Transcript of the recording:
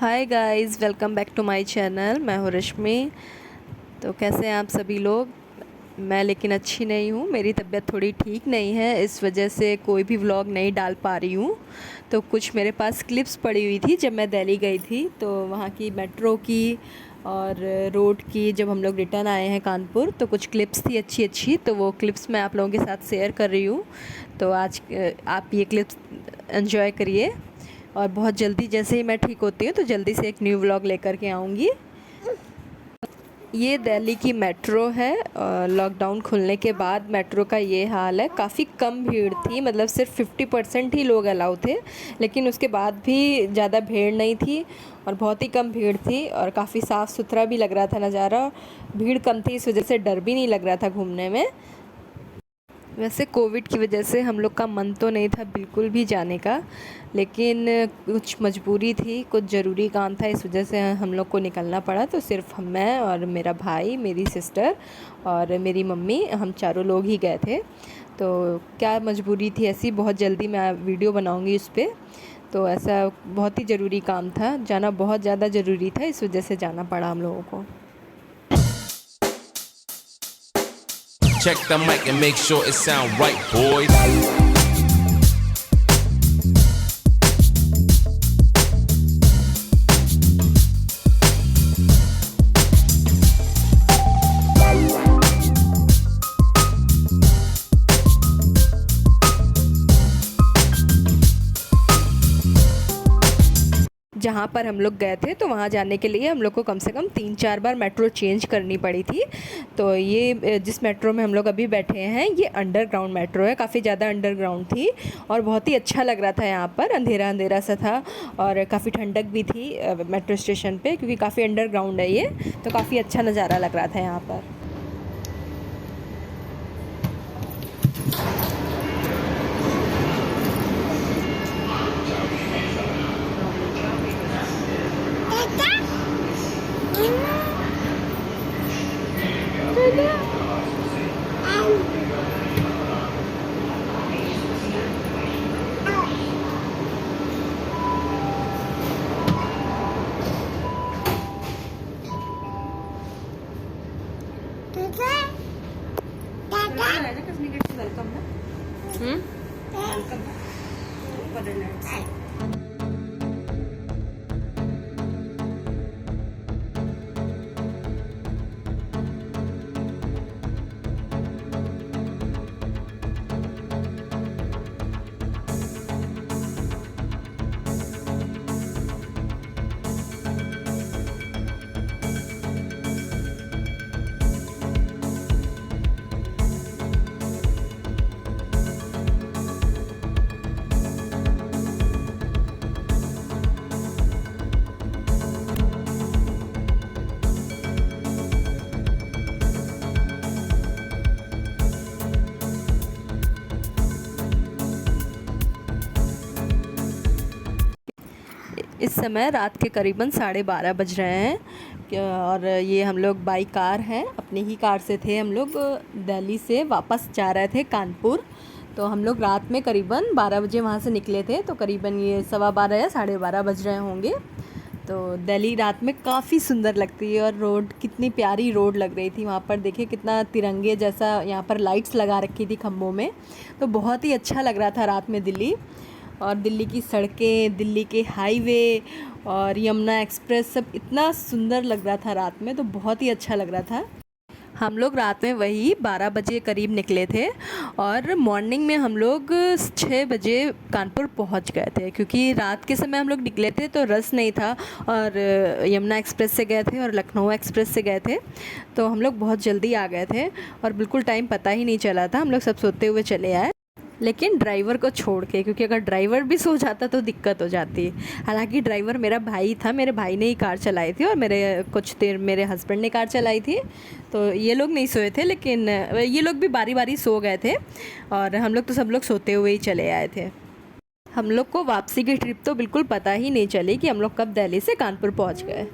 Hi guys, welcome back to my channel. मैं हूँ रश्मि। तो कैसे हैं आप सभी लोग। मैं लेकिन अच्छी नहीं हूँ, मेरी तबीयत थोड़ी ठीक नहीं है, इस वजह से कोई भी व्लॉग नहीं डाल पा रही हूँ। तो कुछ मेरे पास क्लिप्स पड़ी हुई थी जब मैं दिल्ली गई थी, तो वहाँ की मेट्रो की और रोड की, जब हम लोग रिटर्न आए हैं कानपुर, तो कुछ क्लिप्स थी अच्छी अच्छी, तो वो क्लिप्स मैं आप लोगों के साथ शेयर कर रही हूँ। तो आज आप ये क्लिप्स एंजॉय करिए और बहुत जल्दी जैसे ही मैं ठीक होती हूँ तो जल्दी से एक न्यू व्लॉग लेकर के आऊँगी। ये दिल्ली की मेट्रो है। लॉकडाउन खुलने के बाद मेट्रो का ये हाल है। काफ़ी कम भीड़ थी, मतलब सिर्फ 50% ही लोग अलाउ थे, लेकिन उसके बाद भी ज़्यादा भीड़ नहीं थी और बहुत ही कम भीड़ थी और काफ़ी साफ़ सुथरा भी लग रहा था नज़ारा। भीड़ कम थी, इस वजह से डर भी नहीं लग रहा था घूमने में। वैसे कोविड की वजह से हम लोग का मन तो नहीं था बिल्कुल भी जाने का, लेकिन कुछ मजबूरी थी, कुछ ज़रूरी काम था, इस वजह से हम लोग को निकलना पड़ा। तो सिर्फ मैं और मेरा भाई, मेरी सिस्टर और मेरी मम्मी, हम चारों लोग ही गए थे। तो क्या मजबूरी थी ऐसी, बहुत जल्दी मैं वीडियो बनाऊंगी उस पर। तो ऐसा बहुत ही ज़रूरी काम था, जाना बहुत ज़्यादा ज़रूरी था, इस वजह से जाना पड़ा हम लोगों को। Check the mic and make sure it sound right, boys. जहाँ पर हम लोग गए थे तो वहाँ जाने के लिए हम लोग को कम से कम 3-4 बार मेट्रो चेंज करनी पड़ी थी। तो ये जिस मेट्रो में हम लोग अभी बैठे हैं, ये अंडरग्राउंड मेट्रो है, काफ़ी ज़्यादा अंडरग्राउंड थी और बहुत ही अच्छा लग रहा था। यहाँ पर अंधेरा अंधेरा सा था और काफ़ी ठंडक भी थी मेट्रो स्टेशन पे, क्योंकि काफ़ी अंडरग्राउंड है ये, तो काफ़ी अच्छा नज़ारा लग रहा था यहाँ पर। इस समय रात के करीबन 12:30 बज रहे हैं और ये हम लोग बाई कार हैं, अपनी ही कार से थे। हम लोग दिल्ली से वापस जा रहे थे कानपुर। तो हम लोग रात में करीबन 12 बजे वहाँ से निकले थे, तो करीबन ये 12:15 या 12:30 बज रहे होंगे। तो दिल्ली रात में काफ़ी सुंदर लगती है और रोड, कितनी प्यारी रोड लग रही थी वहाँ पर। देखिए कितना तिरंगे जैसा यहाँ पर लाइट्स लगा रखी थी खम्भों में, तो बहुत ही अच्छा लग रहा था रात में दिल्ली। और दिल्ली की सड़कें, दिल्ली के हाईवे और यमुना एक्सप्रेस, सब इतना सुंदर लग रहा था रात में, तो बहुत ही अच्छा लग रहा था। हम लोग रात में वही 12 बजे करीब निकले थे और मॉर्निंग में हम लोग 6 बजे कानपुर पहुंच गए थे, क्योंकि रात के समय हम लोग निकले थे तो रस नहीं था और यमुना एक्सप्रेस से गए थे और लखनऊ एक्सप्रेस से गए थे, तो हम लोग बहुत जल्दी आ गए थे और बिल्कुल टाइम पता ही नहीं चला था। हम लोग सब सोते हुए चले आए, लेकिन ड्राइवर को छोड़ के, क्योंकि अगर ड्राइवर भी सो जाता तो दिक्कत हो जाती। हालांकि ड्राइवर मेरा भाई था, मेरे भाई ने ही कार चलाई थी और कुछ देर मेरे हस्बैंड ने कार चलाई थी, तो ये लोग नहीं सोए थे, लेकिन ये लोग भी बारी बारी सो गए थे और हम लोग तो सब लोग सोते हुए ही चले आए थे। हम लोग को वापसी की ट्रिप तो बिल्कुल पता ही नहीं चली कि हम लोग कब दिल्ली से कानपुर पहुँच गए।